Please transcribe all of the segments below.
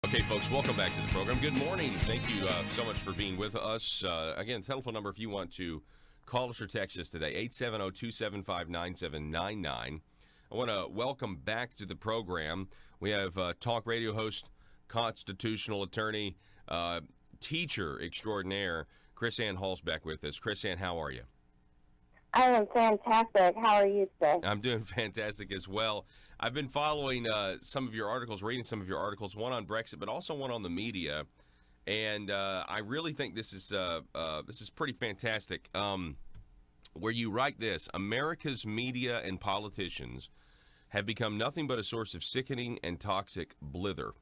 Okay, folks, welcome back to the program. Good morning. Thank you so much for being with us. Again, telephone number if you want to call us or text us today, 870-275-9799. I want to welcome back to the program. We have talk radio host, constitutional attorney, teacher extraordinaire, KrisAnne Hall's back with us. KrisAnne, how are you? I am fantastic. How are you today? I'm doing fantastic as well. I've been following some of your articles, reading some of your articles, one on Brexit, but also one on the media, and I really think this is pretty fantastic. Where you write this: America's media and politicians have become nothing but a source of sickening and toxic blither,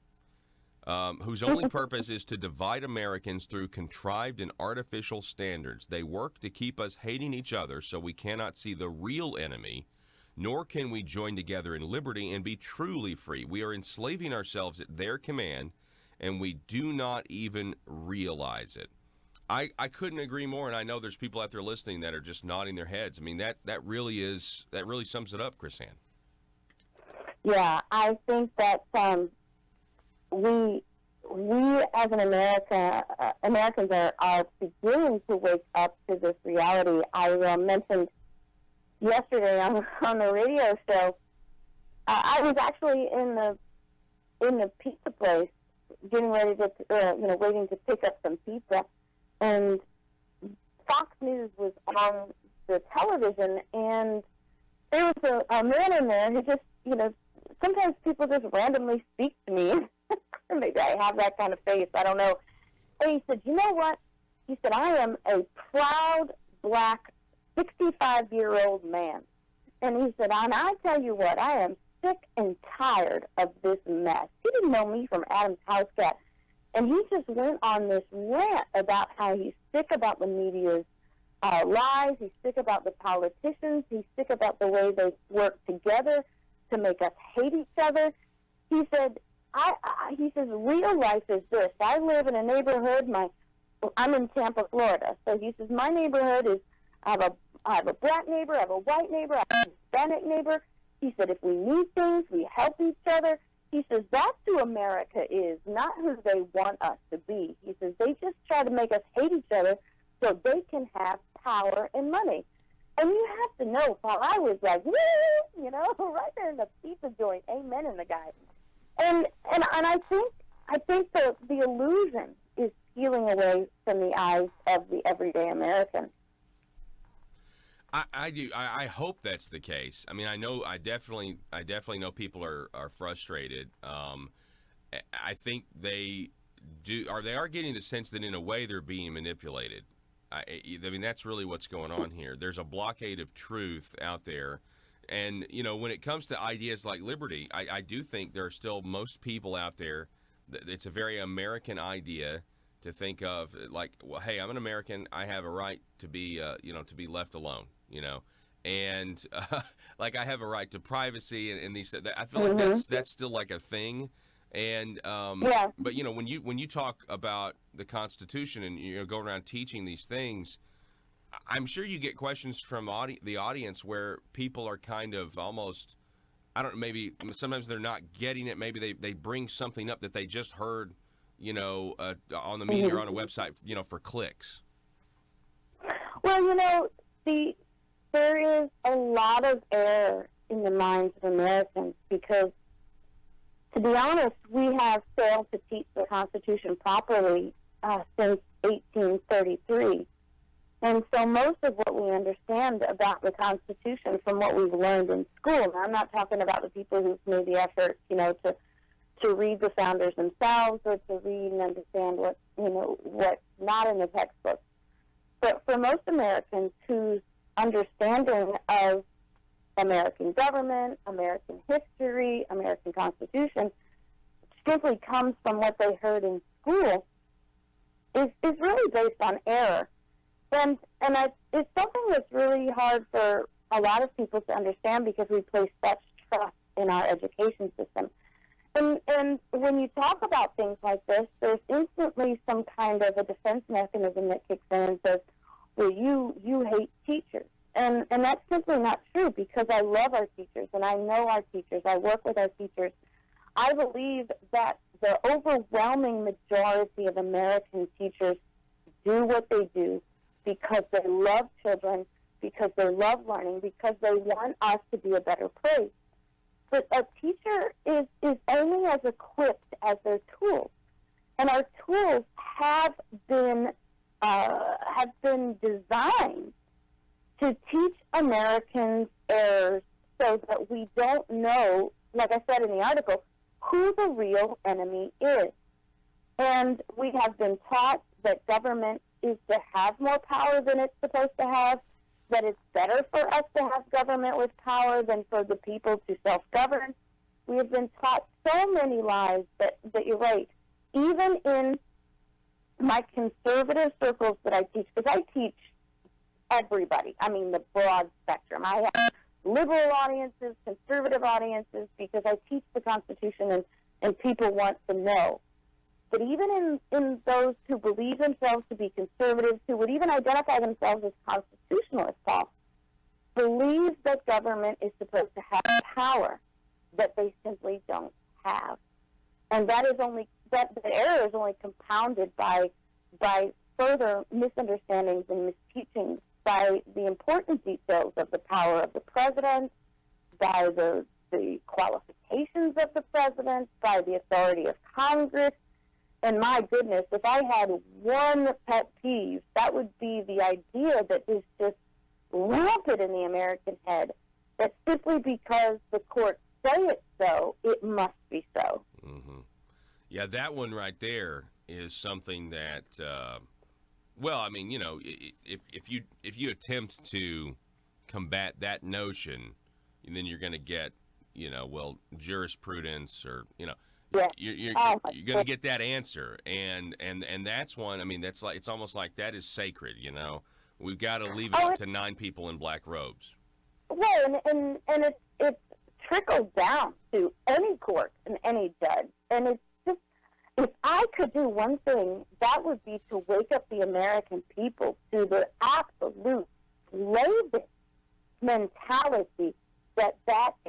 whose only purpose is to divide Americans through contrived and artificial standards. They work to keep us hating each other so we cannot see the real enemy, nor can we join together in liberty and be truly free. We are enslaving ourselves at their command, and we do not even realize it. I couldn't agree more, and I know there's people out there listening that are just nodding their heads. I mean, that really sums it up, KrisAnne. Yeah, I think that we as an Americans are beginning to wake up to this reality. I mentioned yesterday on the radio show. I was actually in the pizza place, getting ready to waiting to pick up some pizza, and Fox News was on the television, and there was a man in there who just, sometimes people just randomly speak to me. Maybe I have that kind of face, I don't know. And he said, you know what? He said, I am a proud black 65-year-old man. And he said, and I tell you what, I am sick and tired of this mess. He didn't know me from Adam's house cat. And he just went on this rant about how he's sick about the media's lies. He's sick about the politicians. He's sick about the way they work together to make us hate each other. He said, he says, real life is this. I live in a neighborhood. I'm in Tampa, Florida. So he says, my neighborhood is, I have a black neighbor, I have a white neighbor, I have a Hispanic neighbor. He said, if we need things, we help each other. He says, that's who America is, not who they want us to be. He says, they just try to make us hate each other so they can have power and money. And you have to know, Paul, I was like, woo, right there in the pizza joint, amen in the guy. And I think the illusion is peeling away from the eyes of the everyday American. I do. I hope that's the case. I mean, I definitely know people are frustrated. I think they are getting the sense that in a way they're being manipulated. I mean, that's really what's going on here. There's a blockade of truth out there. And, when it comes to ideas like liberty, I do think there are still most people out there that it's a very American idea to think of, like, well, hey, I'm an American. I have a right to be, to be left alone, and like I have a right to privacy and these. I feel like that's still like a thing. And yeah. But when you talk about the Constitution and go around teaching these things, I'm sure you get questions from the audience where people are kind of almost, I don't know, maybe sometimes they're not getting it. Maybe they bring something up that they just heard, on the media or on a website, for clicks. Well, there is a lot of error in the minds of Americans because, to be honest, we have failed to teach the Constitution properly since 1833. And so most of what we understand about the Constitution from what we've learned in school, and I'm not talking about the people who've made the effort, to read the founders themselves or to read and understand what's not in the textbook. But for most Americans whose understanding of American government, American history, American Constitution simply comes from what they heard in school is really based on error. And it's something that's really hard for a lot of people to understand because we place such trust in our education system. And when you talk about things like this, there's instantly some kind of a defense mechanism that kicks in and says, well, you hate teachers. And that's simply not true because I love our teachers and I know our teachers. I work with our teachers. I believe that the overwhelming majority of American teachers do what they do because they love children, because they love learning, because they want us to be a better place. But a teacher is only as equipped as their tools. And our tools have been designed to teach Americans errors so that we don't know, like I said in the article, who the real enemy is. And we have been taught that government is to have more power than it's supposed to have, that it's better for us to have government with power than for the people to self-govern. We have been taught so many lies that you're right. Even in my conservative circles that I teach, because I teach everybody, I mean the broad spectrum. I have liberal audiences, conservative audiences, because I teach the Constitution and people want to know. But even in those who believe themselves to be conservatives, who would even identify themselves as constitutionalists, Paul, believe that government is supposed to have power that they simply don't have. And that the error is only compounded by further misunderstandings and misteachings, by the important details of the power of the president, by the qualifications of the president, by the authority of Congress. And my goodness, if I had one pet peeve, that would be the idea that is just rampant in the American head, that simply because the courts say it so, it must be so. Mm-hmm. Yeah, that one right there is something that, well, I mean, you know, if you attempt to combat that notion, then you're going to get, you know, well, jurisprudence, or, you know, yeah. you're going to get that answer, and that's one. I mean, that's like, it's almost like that is sacred. You know, we've got to leave it up to 9 people in black robes. Well, and it's trickled down to any court and any judge, and it's just, if I could do one thing, that would be to wake up the American people to the absolute slaving mentality that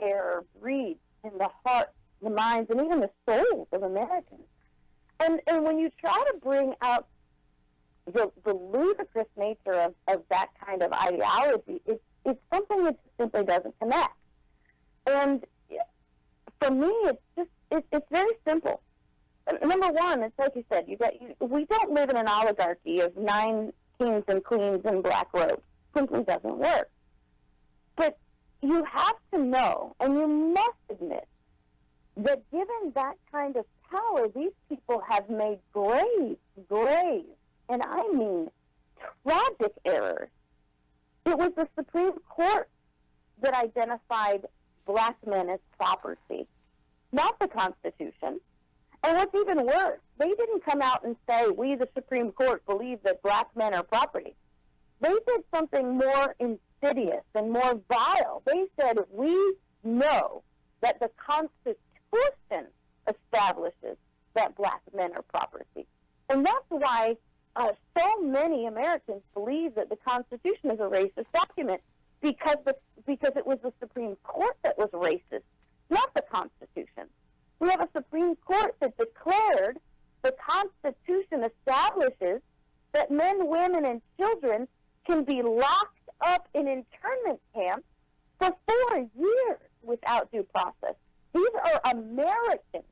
error breeds in the hearts, the minds, and even the souls of Americans. And when you try to bring out the ludicrous nature of that kind of ideology, it's something that simply doesn't connect. And for me, it's very simple. Number one, it's like you said, we don't live in an oligarchy of 9 kings and queens in black robes. Simply doesn't work. But you have to know, and you must admit, that given that kind of power, these people have made grave, and I mean tragic errors. It was the Supreme Court that identified black men as property, not the Constitution. And what's even worse, they didn't come out and say, we, the Supreme Court, believe that black men are property. They did something more insidious and more vile. They said, we know that the Constitution establishes that black men are property. And that's why so many Americans believe that the Constitution is a racist document, because it was the Supreme Court that was racist, not the Constitution. We have a Supreme Court that declared the Constitution establishes that men, women, and children can be locked up in internment camps for 4 years without due process. These are Americans.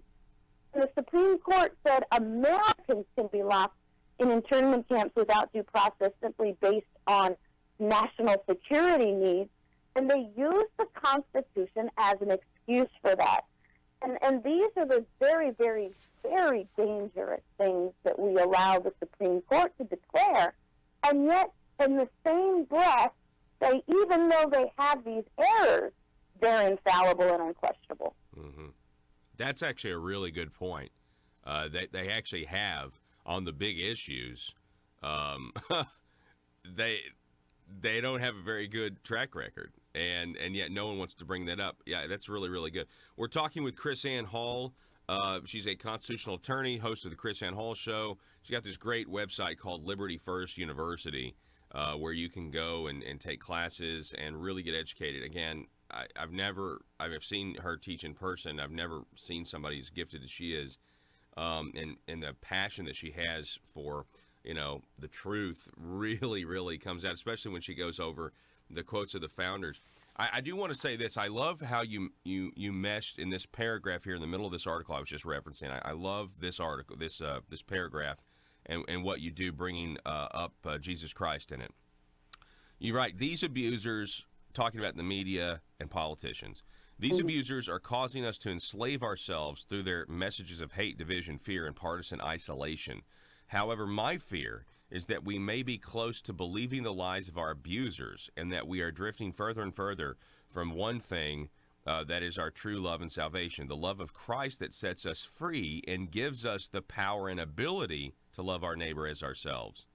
And the Supreme Court said Americans can be locked in internment camps without due process simply based on national security needs, and they used the Constitution as an excuse for that. And these are the very, very, very dangerous things that we allow the Supreme Court to declare. And yet, in the same breath, even though they have these errors, they're infallible and unquestionable. Mm-hmm. That's actually a really good point. They actually have, on the big issues, they don't have a very good track record, and yet no one wants to bring that up. Yeah, that's really, really good. We're talking with KrisAnne Hall. She's a constitutional attorney, host of the KrisAnne Hall Show. She's got this great website called Liberty First University, where you can go and take classes and really get educated. Again, I've seen her teach in person. I've never seen somebody as gifted as she is. and the passion that she has for, the truth really comes out, especially when she goes over the quotes of the founders. I do want to say this. I love how you meshed in this paragraph here in the middle of this article I was just referencing. I love this article, this paragraph, and what you do, bringing up Jesus Christ in it. You write, these abusers, talking about the media and politicians, these abusers are causing us to enslave ourselves through their messages of hate, division, fear, and partisan isolation. However, my fear is that we may be close to believing the lies of our abusers, and that we are drifting further and further from one thing that is our true love and salvation, the love of Christ that sets us free and gives us the power and ability to love our neighbor as ourselves.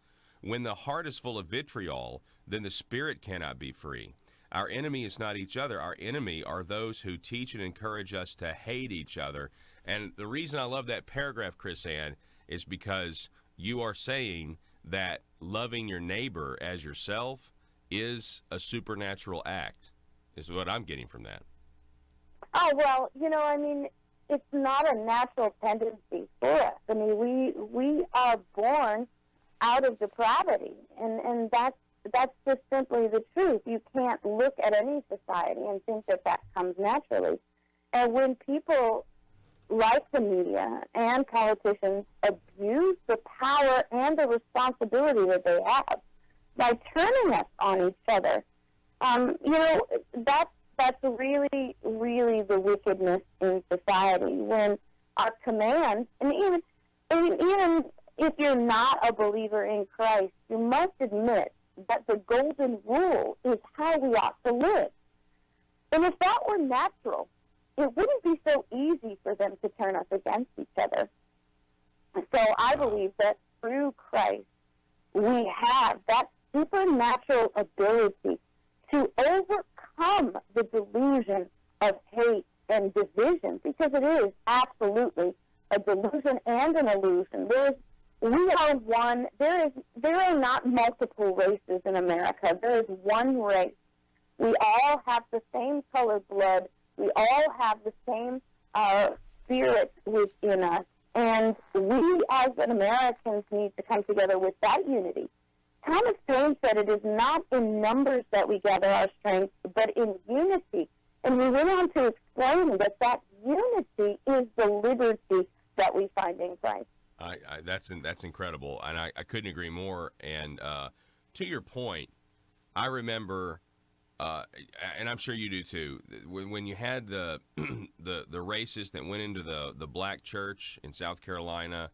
When the heart is full of vitriol, then the spirit cannot be free. Our enemy is not each other. Our enemy are those who teach and encourage us to hate each other. And the reason I love that paragraph, KrisAnne, is because you are saying that loving your neighbor as yourself is a supernatural act, is what I'm getting from that. Oh, well, it's not a natural tendency for us. I mean, we are born out of depravity, and that's just simply the truth. You can't look at any society and think that comes naturally. And when people like the media and politicians abuse the power and the responsibility that they have by turning us on each other, that's really, really the wickedness in society. When our commands, and even if you're not a believer in Christ, you must admit that the golden rule is how we ought to live. And if that were natural, it wouldn't be so easy for them to turn us against each other. So I believe that through Christ, we have that supernatural ability to overcome the delusion of hate and division, because it is absolutely a delusion and an illusion. We are one. There are not multiple races in America. There is one race. We all have the same colored blood. We all have the same spirit within us. And we as Americans need to come together with that unity. Thomas Paine said it is not in numbers that we gather our strength, but in unity. And we went on to explain that unity is the liberty that we find in Christ. That's incredible, and I couldn't agree more. And to your point, I remember, and I'm sure you do too, when you had the racist that went into the black church in South Carolina,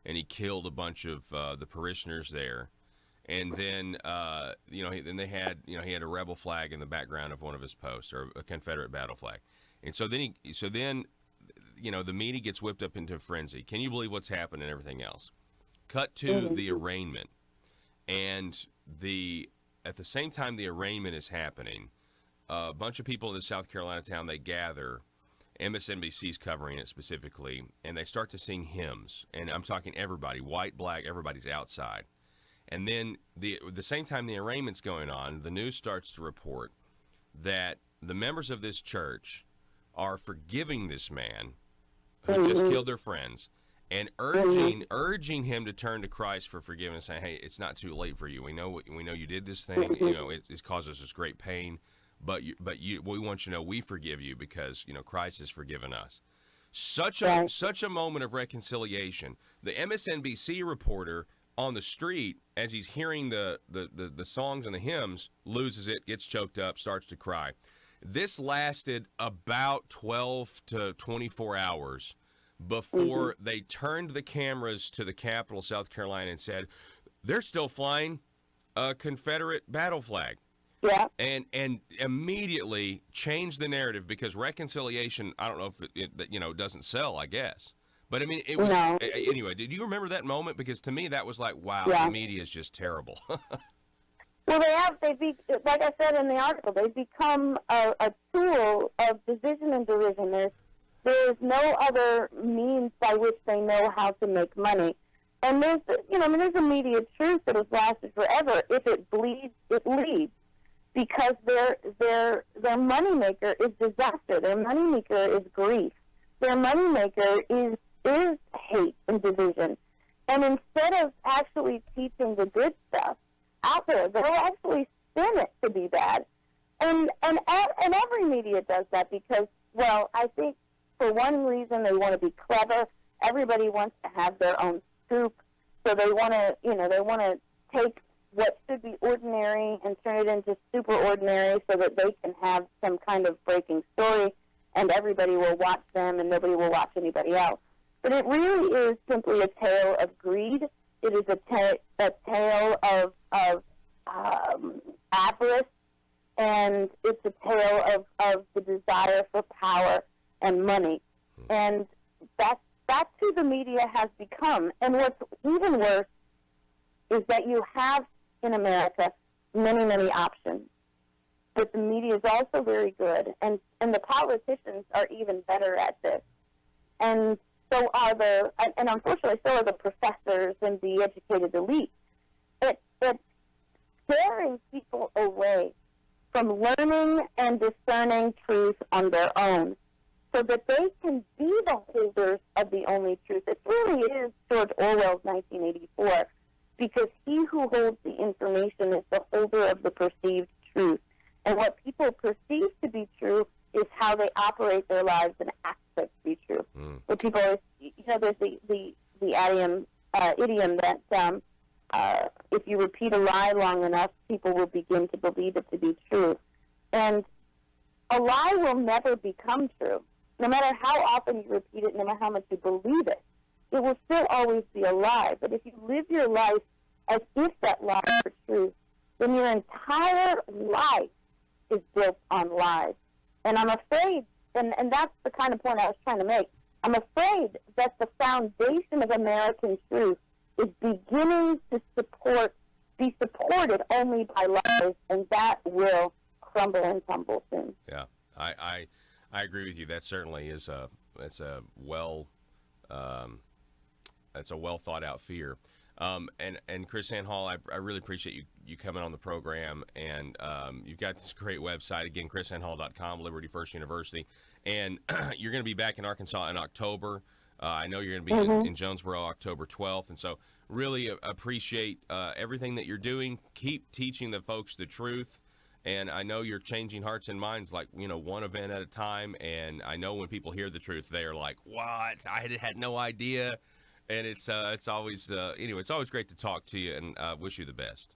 and he killed a bunch of the parishioners there, and then then they had he had a rebel flag in the background of one of his posts, or a Confederate battle flag, and so then the media gets whipped up into a frenzy. Can you believe what's happened and everything else? Cut to the arraignment, and at the same time the arraignment is happening, a bunch of people in the South Carolina town, they gather. MSNBC's covering it specifically, and they start to sing hymns. And I'm talking everybody, white, black, everybody's outside. And then the same time the arraignment's going on, the news starts to report that the members of this church are forgiving this man who just killed their friends, and urging him to turn to Christ for forgiveness, saying, "Hey, it's not too late for you. We know you did this thing. It caused us this great pain, but we want you to know we forgive you because Christ has forgiven us." Such a moment of reconciliation. The MSNBC reporter on the street, as he's hearing the songs and the hymns, loses it, gets choked up, starts to cry. This lasted about 12 to 24 hours before they turned the cameras to the Capitol, South Carolina, and said, they're still flying a Confederate battle flag. Yeah. And immediately changed the narrative, because reconciliation, I don't know if it doesn't sell, I guess. But I mean, it was, no. Anyway, did you remember that moment? Because to me, that was like, wow, yeah. The media is just terrible. Well, like I said in the article, they've become a tool of division and derision. There's no other means by which they know how to make money. And there's a media truth that has lasted forever. If it bleeds, it leads. Because their moneymaker is disaster. Their moneymaker is grief. Their moneymaker is is hate and division. And instead of actually teaching the good stuff out there, they'll actually spin it to be bad. And every media does that because, well, I think for one reason they want to be clever. Everybody wants to have their own scoop, so they want to, they want to take what should be ordinary and turn it into super ordinary so that they can have some kind of breaking story, and everybody will watch them and nobody will watch anybody else. But it really is simply a tale of greed. It is a tale of avarice, and it's a tale of the desire for power and money. And that's who the media has become. And what's even worse is that you have in America many, many options. But the media is also very good, and the politicians are even better at this. And so are and unfortunately, so are the professors and the educated elite. It's scaring people away from learning and discerning truth on their own so that they can be the holders of the only truth. It really is George Orwell's 1984, because he who holds the information is the holder of the perceived truth. And what people perceive to be true is how they operate their lives and aspects to be true. But people always, there's the idiom that if you repeat a lie long enough, people will begin to believe it to be true. And a lie will never become true. No matter how often you repeat it, no matter how much you believe it, it will still always be a lie. But if you live your life as if that lie were true, then your entire life is built on lies. And I'm afraid, and that's the kind of point I was trying to make, I'm afraid that the foundation of American truth is beginning to be supported only by lies, and that will crumble and tumble soon. Yeah, I agree with you. That certainly is a well thought out fear. And KrisAnne Hall, I really appreciate you coming on the program, and you've got this great website, again, KrisAnneHall.com, Liberty First University, and you're going to be back in Arkansas in October. I know you're going to be in Jonesboro October 12th, and so really appreciate everything that you're doing. Keep teaching the folks the truth, and I know you're changing hearts and minds, like, one event at a time, and I know when people hear the truth, they are like, what? I had no idea. And it's always it's always great to talk to you, and wish you the best.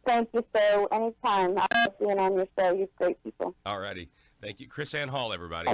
Thank you, sir. Anytime. I love being on your show. You're great people. All righty. Thank you. KrisAnne Hall, everybody.